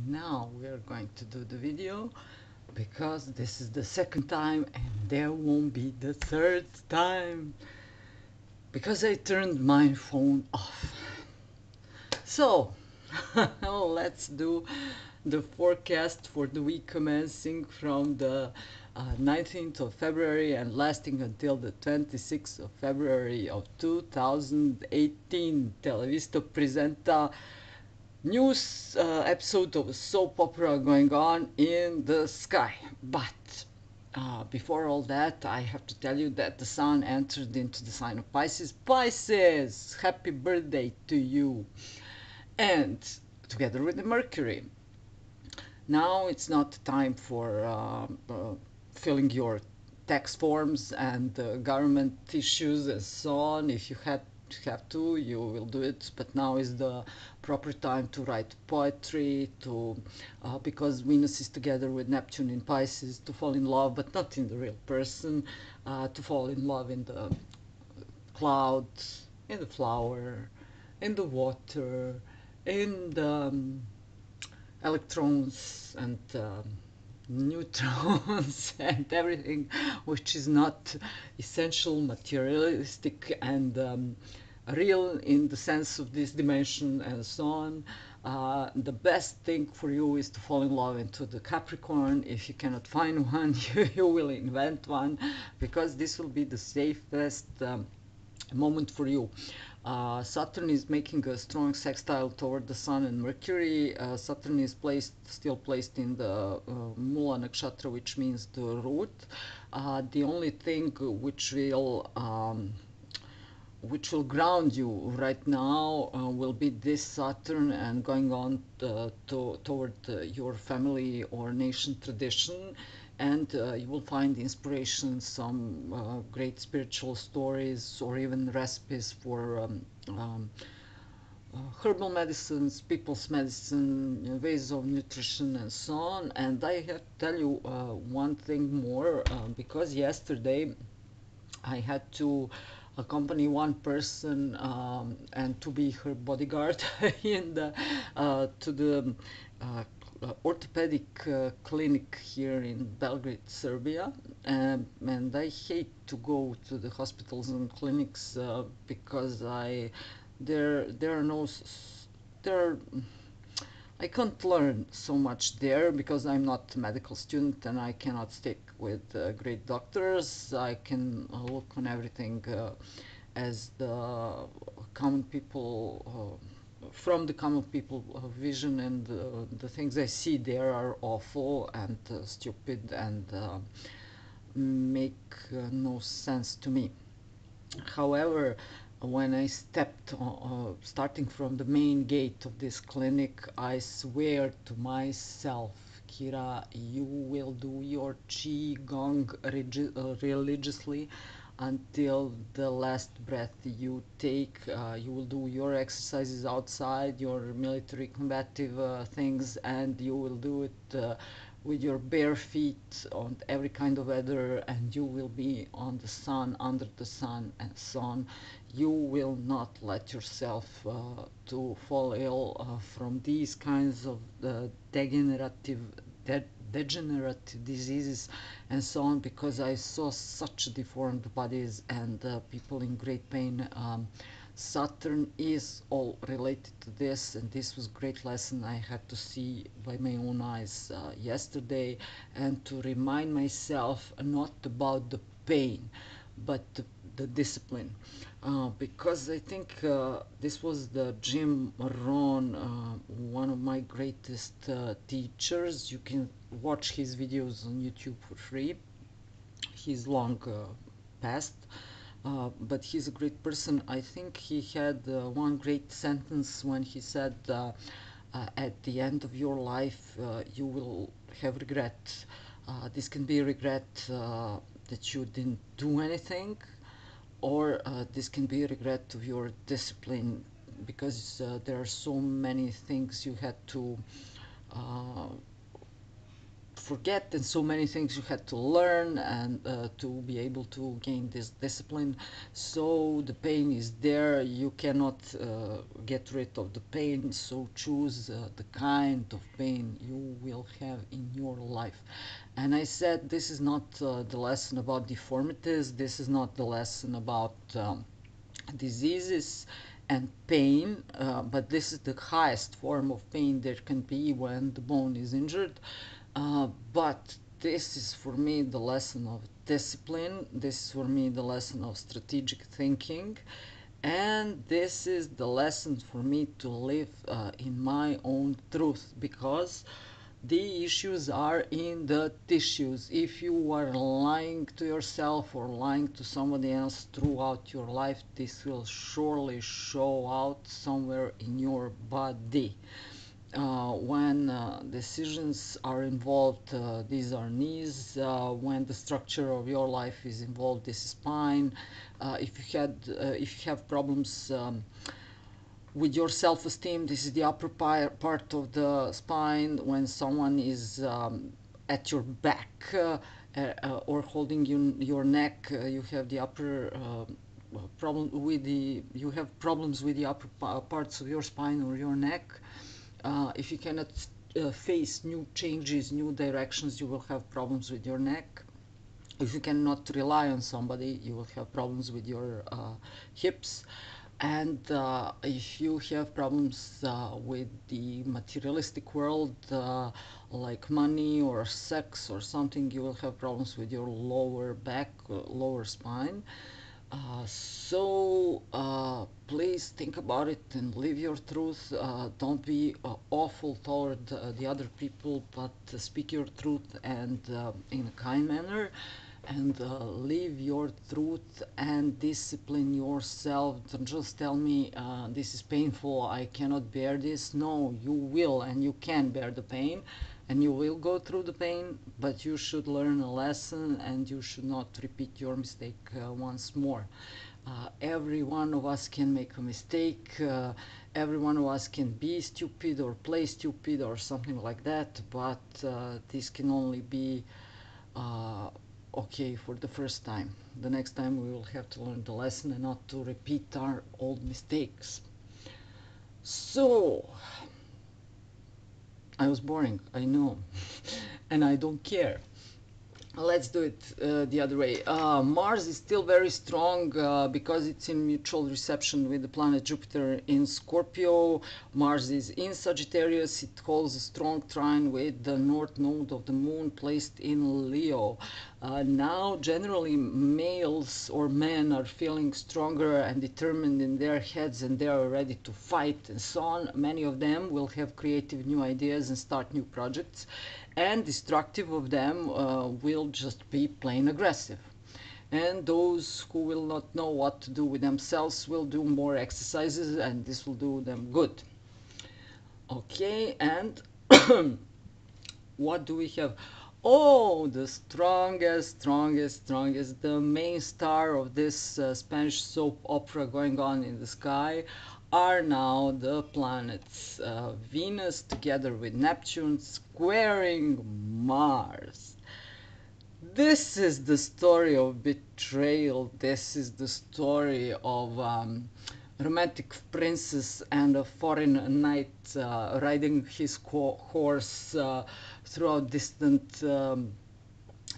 now we are going to do the video because this is the second time and there won't be the third time because I turned my phone off. So let's do the forecast for the week commencing from the 19th of February and lasting until the 26th of February of 2018. Televisto presenta news episode of a soap opera going on in the sky. But before all that, I have to tell you that the sun entered into the sign of Pisces. Pisces, happy birthday to you. And together with the Mercury. Now it's not time for filling your tax forms and government issues and so on. If you have to, you will do it. But now is the proper time to write poetry, to because Venus is together with Neptune in Pisces, to fall in love, but not in the real person, to fall in love in the clouds, in the flower, in the water, in the electrons and neutrons and everything which is not essential, materialistic, and real in the sense of this dimension and so on. The best thing for you is to fall in love into the Capricorn. If you cannot find one, you will invent one, because this will be the safest moment for you. Saturn is making a strong sextile toward the Sun and Mercury. Saturn is still placed in the Mula Nakshatra, which means the root. The only thing which will ground you right now will be this Saturn and going on toward your family or nation tradition, and you will find inspiration, some great spiritual stories or even recipes for herbal medicines, people's medicine, ways of nutrition and so on. And I have to tell you one thing more, because yesterday I had to accompany one person and to be her bodyguard in the to the orthopedic clinic here in Belgrade, Serbia. And I hate to go to the hospitals and clinics because there are no there I can't learn so much there because I'm not a medical student and I cannot stick with great doctors. I can look on everything as the common people, from the common people vision, and the things I see there are awful and stupid and make no sense to me. However, when I stepped starting from the main gate of this clinic, I swear to myself, Kira, you will do your Qigong religiously until the last breath you take. You will do your exercises outside, your military combative things, and you will do it with your bare feet on every kind of weather, and you will be on the sun, under the sun, and so on. You will not let yourself to fall ill from these kinds of degenerative diseases and so on, because I saw such deformed bodies and people in great pain. Saturn is all related to this, and this was a great lesson I had to see by my own eyes yesterday, and to remind myself not about the pain but the discipline, because I think this was the Jim Rohn, one of my greatest teachers. You can watch his videos on YouTube for free. He's long past, but he's a great person. I think he had one great sentence when he said, at the end of your life, you will have regret. This can be regret that you didn't do anything, or this can be a regret of your discipline, because there are so many things you had to forget, and so many things you had to learn and to be able to gain this discipline. So the pain is there, you cannot get rid of the pain, so choose the kind of pain you will have in your life. And I said, this is not the lesson about deformities, this is not the lesson about diseases and pain, but this is the highest form of pain there can be when the bone is injured. But this is for me the lesson of discipline, this is for me the lesson of strategic thinking, and this is the lesson for me to live in my own truth, because the issues are in the tissues. If you are lying to yourself or lying to somebody else throughout your life, this will surely show out somewhere in your body. When decisions are involved, these are knees. When the structure of your life is involved, this is spine. If you have problems with your self-esteem, this is the upper part of the spine. When someone is at your back or holding your neck, you have the upper you have problems with the upper parts of your spine or your neck. If you cannot face new changes, new directions, you will have problems with your neck. If you cannot rely on somebody, you will have problems with your hips. And if you have problems with the materialistic world, like money or sex or something, you will have problems with your lower back, lower spine. Please think about it and live your truth. Don't be awful toward the other people, but speak your truth and in a kind manner, and live your truth and discipline yourself. Don't just tell me this is painful, I cannot bear this. No, you will, and you can bear the pain, and you will go through the pain, but you should learn a lesson and you should not repeat your mistake once more. Every one of us can make a mistake, every one of us can be stupid or play stupid or something like that, but this can only be okay for the first time. The next time we will have to learn the lesson and not to repeat our old mistakes. So, I was boring, I know, and I don't care. Let's do it the other way. Mars is still very strong because it's in mutual reception with the planet Jupiter in Scorpio. Mars is in Sagittarius. It holds a strong trine with the north node of the moon placed in Leo. Now, generally, males or men are feeling stronger and determined in their heads, and they are ready to fight and so on. Many of them will have creative new ideas and start new projects, and destructive of them will just be plain aggressive. And those who will not know what to do with themselves will do more exercises, and this will do them good. Okay, and what do we have? Oh, the strongest, the main star of this Spanish soap opera going on in the sky are now the planets Venus together with Neptune squaring Mars. This is the story of betrayal. This is the story of romantic princess and a foreign knight riding his horse throughout distant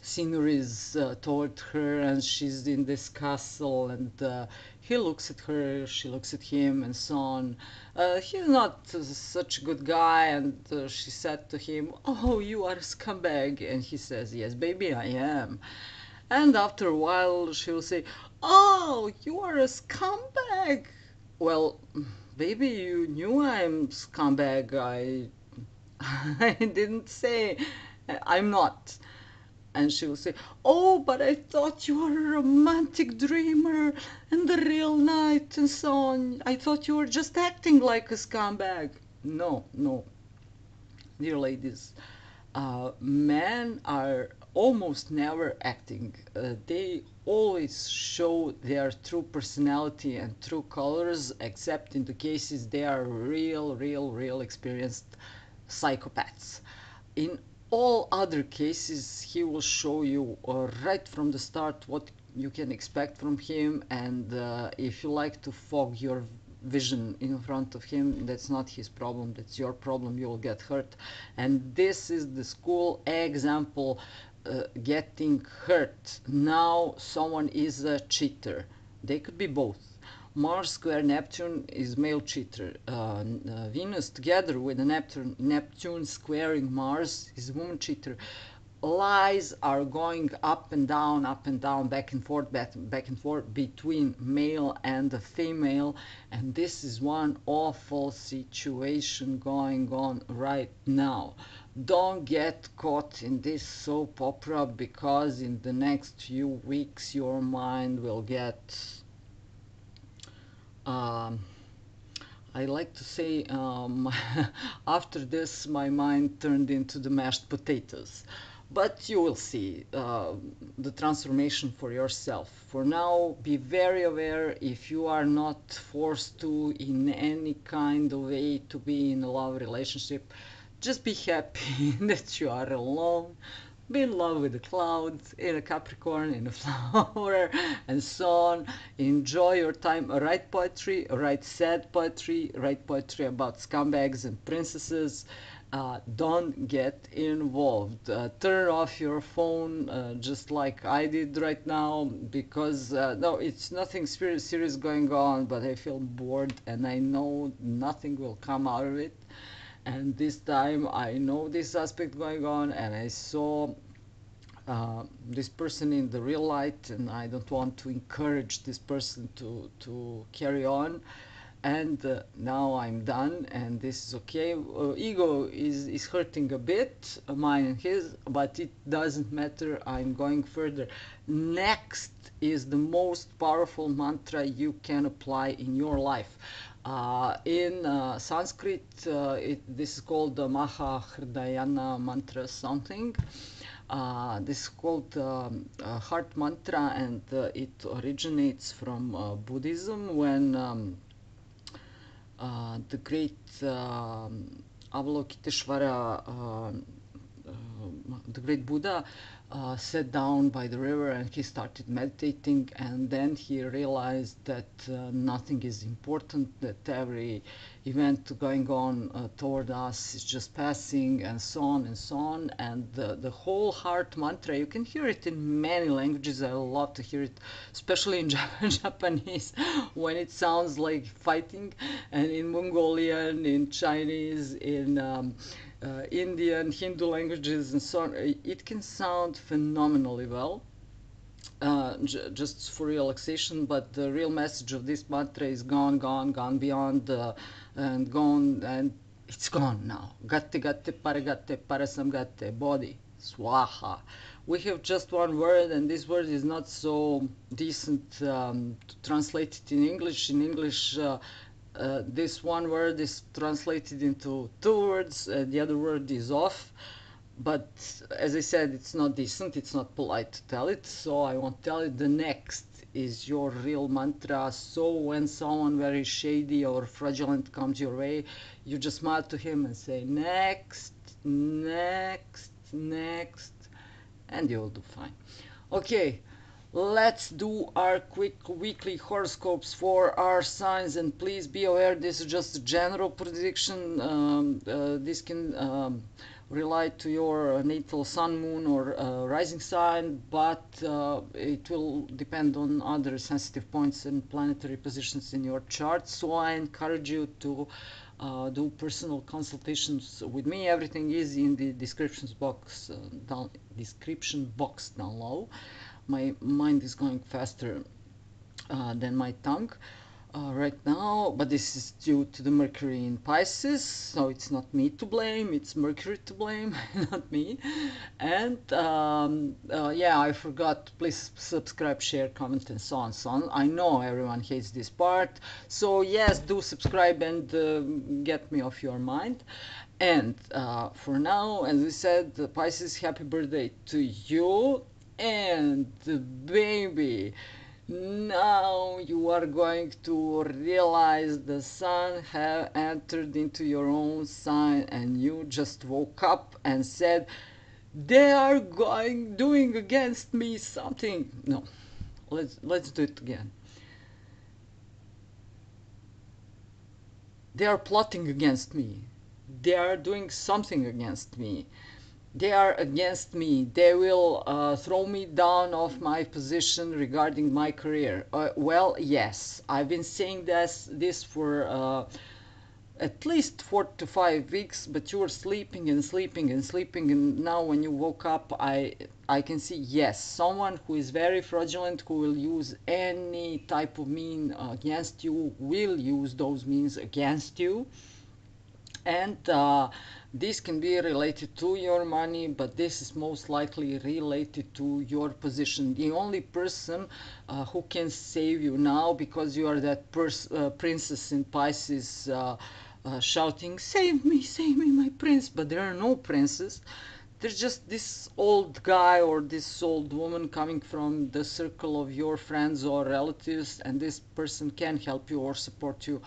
sceneries toward her, and she's in this castle, and he looks at her, she looks at him, and so on. He's not such a good guy, and she said to him, "Oh, you are a scumbag," and he says, "Yes, baby, I am." And after a while, she will say, "Oh, you are a scumbag." Well, baby, you knew I'm scumbag. I didn't say I'm not. And she will say, "Oh, but I thought you were a romantic dreamer and the real knight and so on. I thought you were just acting like a scumbag." No, no, dear ladies, men are almost never acting. They always show their true personality and true colors, except in the cases they are real experienced psychopaths. In All other cases, he will show you right from the start what you can expect from him, and if you like to fog your vision in front of him, that's not his problem, that's your problem. You will get hurt, and this is the school example. Getting hurt. Now someone is a cheater. They could be both. Mars square Neptune is male cheater. Venus together with the Neptune squaring Mars is woman cheater. Lies are going up and down, back and forth, back and forth between male and the female, and this is one awful situation going on right now. Don't get caught in this soap opera, because in the next few weeks your mind will get um, I like to say, after this, my mind turned into the mashed potatoes. But you will see the transformation for yourself. For now, be very aware if you are not forced to, in any kind of way, to be in a love relationship. Just be happy that you are alone. Be in love with the clouds, in a Capricorn, in a flower, and so on. Enjoy your time. Write poetry, write sad poetry, write poetry about scumbags and princesses. Don't get involved. Turn off your phone, just like I did right now, because no, it's nothing serious going on, but I feel bored and I know nothing will come out of it. And this time I know this aspect going on, and I saw this person in the real light, and I don't want to encourage this person to carry on. And now I'm done, and this is okay. Ego is hurting a bit, mine and his, but it doesn't matter. I'm going further. Next is the most powerful mantra you can apply in your life. In Sanskrit, this is called the Maha Hridayana mantra something. This is called heart mantra, and it originates from Buddhism, when the great Avalokiteshvara, the great Buddha, sat down by the river and he started meditating, and then he realized that nothing is important, that every event going on toward us is just passing, and so on and so on. And the whole heart mantra, you can hear it in many languages. I love to hear it, especially in Japanese, when it sounds like fighting, and in Mongolian, in Chinese, in Indian, Hindu languages, and so on. It can sound phenomenally well, just for relaxation, but the real message of this mantra is gone beyond, and gone, and it's gone now. Gatte, gatte, paragatte, parasamgatte, body, swaha. We have just one word, and this word is not so decent to translate it in English. In English, this one word is translated into two words, the other word is off. But as I said, it's not decent, it's not polite to tell it, so I won't tell it. The next is your real mantra. So when someone very shady or fraudulent comes your way, you just smile to him and say, next, next, next, and you'll do fine. Okay, let's do our quick weekly horoscopes for our signs, and please be aware this is just a general prediction. This can rely to your natal sun, moon, or rising sign, but it will depend on other sensitive points and planetary positions in your chart. So I encourage you to do personal consultations with me. Everything is in the description box down low. My mind is going faster than my tongue right now, but this is due to the Mercury in Pisces, so it's not me to blame, it's Mercury to blame, not me. And yeah, I forgot, please subscribe, share, comment, and so on, so on. I know everyone hates this part, so yes, do subscribe and get me off your mind. And for now, as we said, Pisces, happy birthday to you. And baby, now you are going to realize the sun have entered into your own sign, and you just woke up and said, They are doing against me something. No, let's do it again. They are plotting against me. They are doing something against me. They are against me. They will throw me down off my position regarding my career. Well, yes, I've been saying this for at least 4 to 5 weeks, but you were sleeping and sleeping and sleeping, and now when you woke up, I can see, yes, someone who is very fraudulent, who will use any type of mean against you, will use those means against you. And this can be related to your money, but this is most likely related to your position. The only person who can save you now, because you are that princess in Pisces, shouting, save me, my prince, but there are no princes. There's just this old guy or this old woman coming from the circle of your friends or relatives, and this person can help you or support you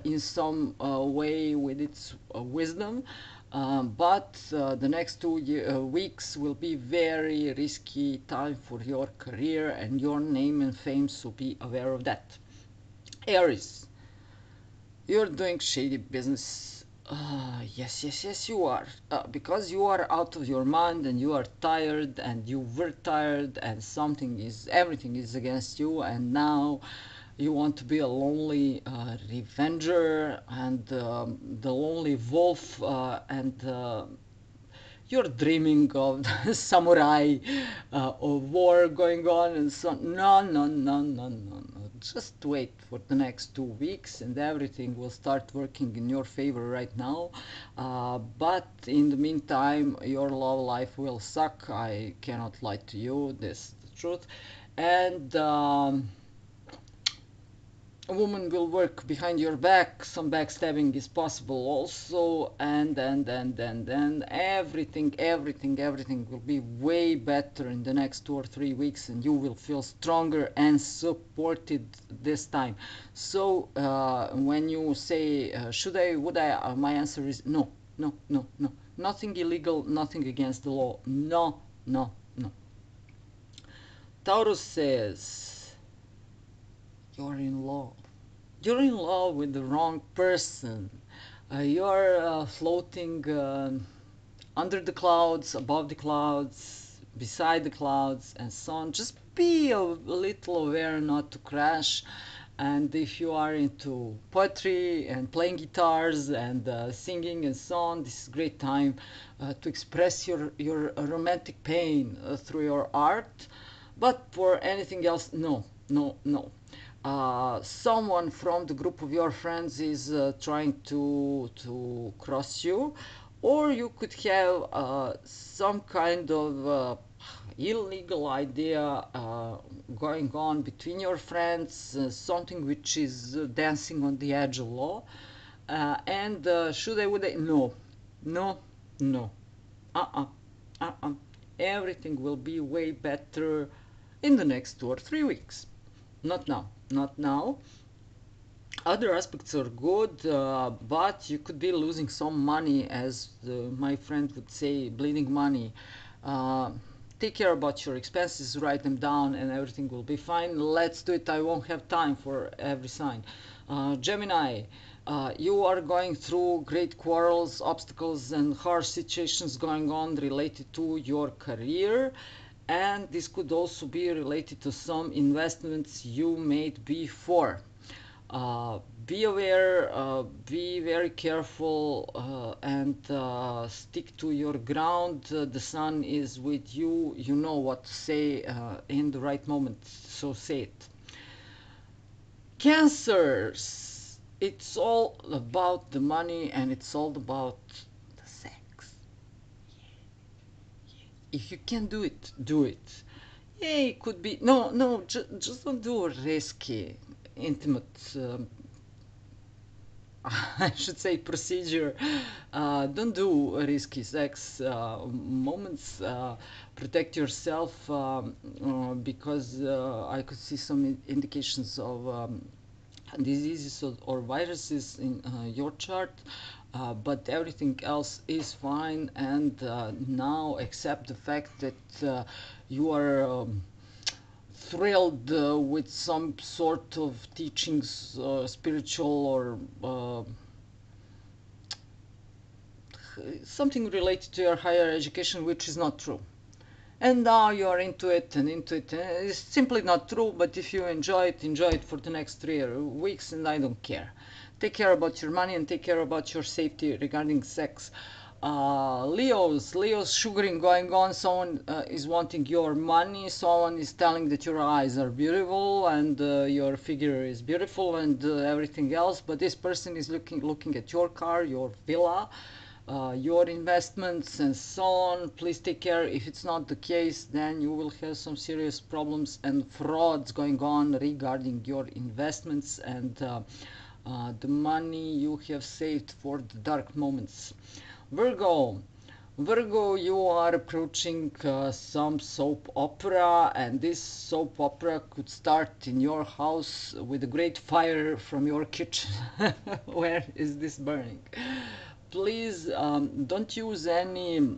in some way with its wisdom. But the next 2 weeks will be very risky time for your career and your name and fame, so be aware of that. Aries, you're doing shady business. Yes, yes, yes, you are. Because you are out of your mind and you are tired and you were tired and everything is against you, and now you want to be a lonely revenger and the lonely wolf, and you're dreaming of the samurai of war going on and so on. No, no, no, no, no, no. Just wait for the next 2 weeks and everything will start working in your favor right now. But in the meantime, your love life will suck. I cannot lie to you. This is the truth. And a woman will work behind your back. Some backstabbing is possible also, and then everything will be way better in the next 2 or 3 weeks, and you will feel stronger and supported this time. So when you say should I, would I, my answer is no, no, no, no. Nothing illegal, nothing against the law. No, no, no. Taurus says you're in love. You're in love with the wrong person. You're floating under the clouds, above the clouds, beside the clouds, and so on. Just be a little aware not to crash. And if you are into poetry and playing guitars and singing and so on, this is a great time to express your romantic pain through your art. But for anything else, no, no, no. Someone from the group of your friends is trying to cross you, or you could have some kind of illegal idea going on between your friends, something which is dancing on the edge of law. And should I, would I? No, no, no. Uh-uh, uh-uh. Everything will be way better in the next 2 or 3 weeks. Not now, not now. Other aspects are good, but you could be losing some money, as my friend would say, bleeding money. Uh, Take care about your expenses, write them down, and everything will be fine. Let's do it. I won't have time for every sign. Gemini, you are going through great quarrels, obstacles, and harsh situations going on related to your career. And this could also be related to some investments you made before. Be aware, be very careful, and stick to your ground. The sun is with you. You know what to say in the right moment, so say it. Cancers! It's all about the money and it's all about the sex. If you can do it, do it. Yeah, it could be. No, no, just don't do risky, intimate, I should say, procedure. Don't do risky sex moments. Protect yourself, because I could see some indications of diseases or viruses in your chart. but everything else is fine. And now accept the fact that you are thrilled with some sort of teachings, spiritual or something related to your higher education, which is not true. And now you are into it and into it. It's simply not true, but if you enjoy it for the next 3 weeks, and I don't care. Take care about your money and take care about your safety regarding sex. Leo's sugaring going on. Someone is wanting your money. Someone is telling that your eyes are beautiful and your figure is beautiful and everything else. But this person is looking at your car, your villa, your investments and so on. Please take care. If it's not the case, then you will have some serious problems and frauds going on regarding your investments and the money you have saved for the dark moments. Virgo. Virgo, you are approaching some soap opera, and this soap opera could start in your house with a great fire from your kitchen. Where is this burning? Please don't use any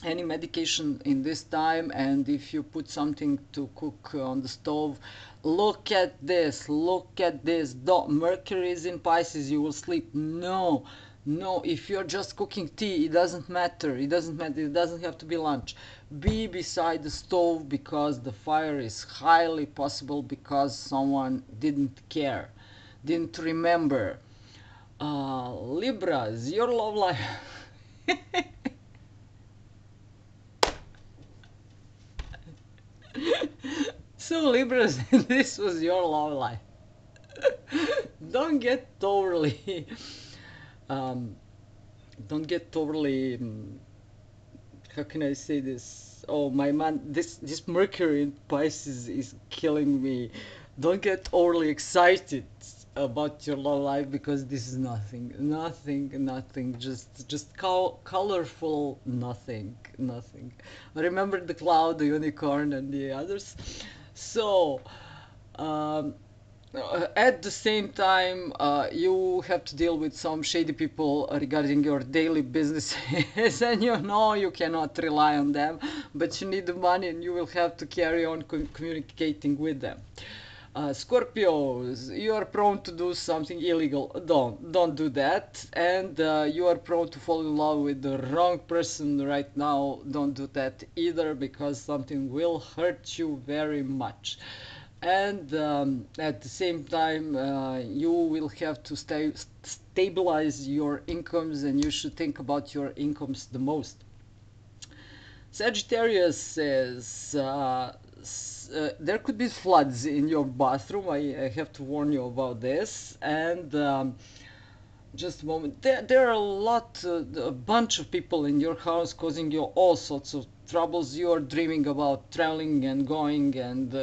medication in this time, and if you put something to cook on the stove, look at this. Don't, Mercury is in Pisces, you will sleep. No, no, if you're just cooking tea, it doesn't matter, it doesn't have to be lunch. Be beside the stove, because the fire is highly possible because someone didn't care, didn't remember. Libras, your love life. So Libras, this was your love life. Don't get totally, um, don't get totally. How can I say this? Oh my man, this Mercury in Pisces is killing me. Don't get overly excited about your love life, because this is nothing. Just colorful nothing. Remember the cloud, the unicorn, and the others. So. Um, at the same time, you have to deal with some shady people regarding your daily businesses, and you know you cannot rely on them, but you need the money and you will have to carry on communicating with them. Scorpios, you are prone to do something illegal. Don't do that. And you are prone to fall in love with the wrong person right now. Don't do that either, because something will hurt you very much. And at the same time, you will have to stabilize your incomes, and you should think about your incomes the most. Sagittarius says there could be floods in your bathroom. I have to warn you about this. And just a moment. There are a bunch of people in your house causing you all sorts of troubles. You are dreaming about traveling and going and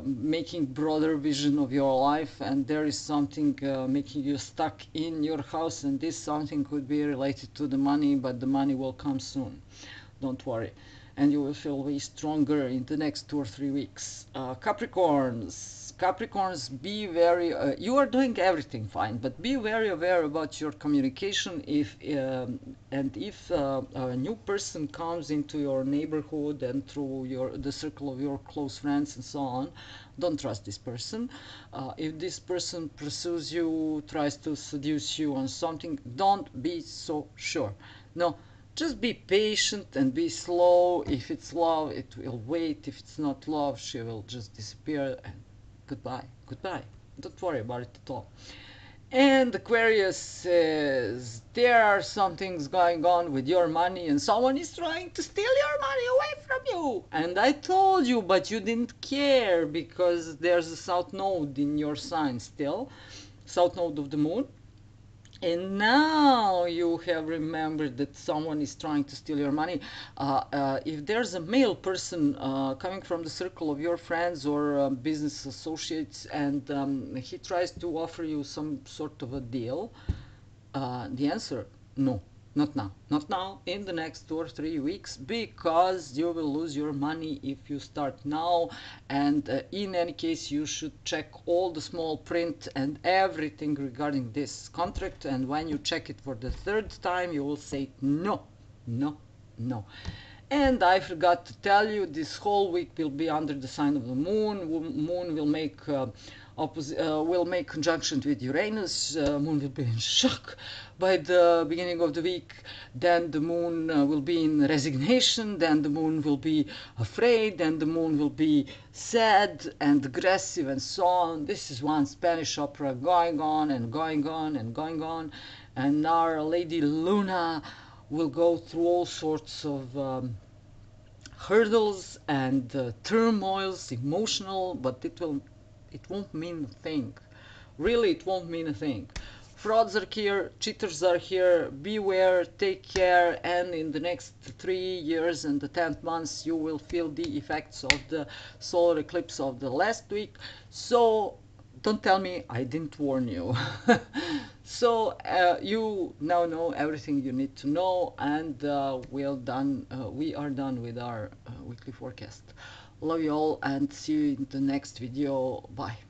making broader vision of your life, and there is something making you stuck in your house, and this something could be related to the money, but the money will come soon. Don't worry, and you will feel way stronger in the next 2 or 3 weeks. Capricorns, be very. You are doing everything fine, but be very aware about your communication. If a new person comes into your neighborhood and through the circle of your close friends and so on, don't trust this person. If this person pursues you, tries to seduce you on something, don't be so sure. No, just be patient and be slow. If it's love, it will wait. If it's not love, she will just disappear, and goodbye. Don't worry about it at all. And Aquarius says there are some things going on with your money, and someone is trying to steal your money away from you. And I told you, but you didn't care, because there's a south node in your sign still, south node of the moon. And now you have remembered that someone is trying to steal your money. If there's a male person coming from the circle of your friends or business associates, and he tries to offer you some sort of a deal, the answer, no. Not now, not now, in the next 2 or 3 weeks, because you will lose your money if you start now. And in any case, you should check all the small print and everything regarding this contract. And when you check it for the third time, you will say no, no, no. And I forgot to tell you, this whole week will be under the sign of the moon. Moon will make will make conjunction with Uranus. Moon will be in shock by the beginning of the week. Then the moon will be in resignation. Then the moon will be afraid. Then the moon will be sad and aggressive and so on. This is one Spanish opera going on and going on and going on. And our Lady Luna will go through all sorts of hurdles and turmoils, emotional, but it won't mean a thing. Really, it won't mean a thing. Frauds are here, cheaters are here, beware, take care, and in the next 3 years and the 10th months you will feel the effects of the solar eclipse of the last week. So don't tell me I didn't warn you. So you now know everything you need to know, and we are done with our weekly forecast. Love you all and see you in the next video. Bye.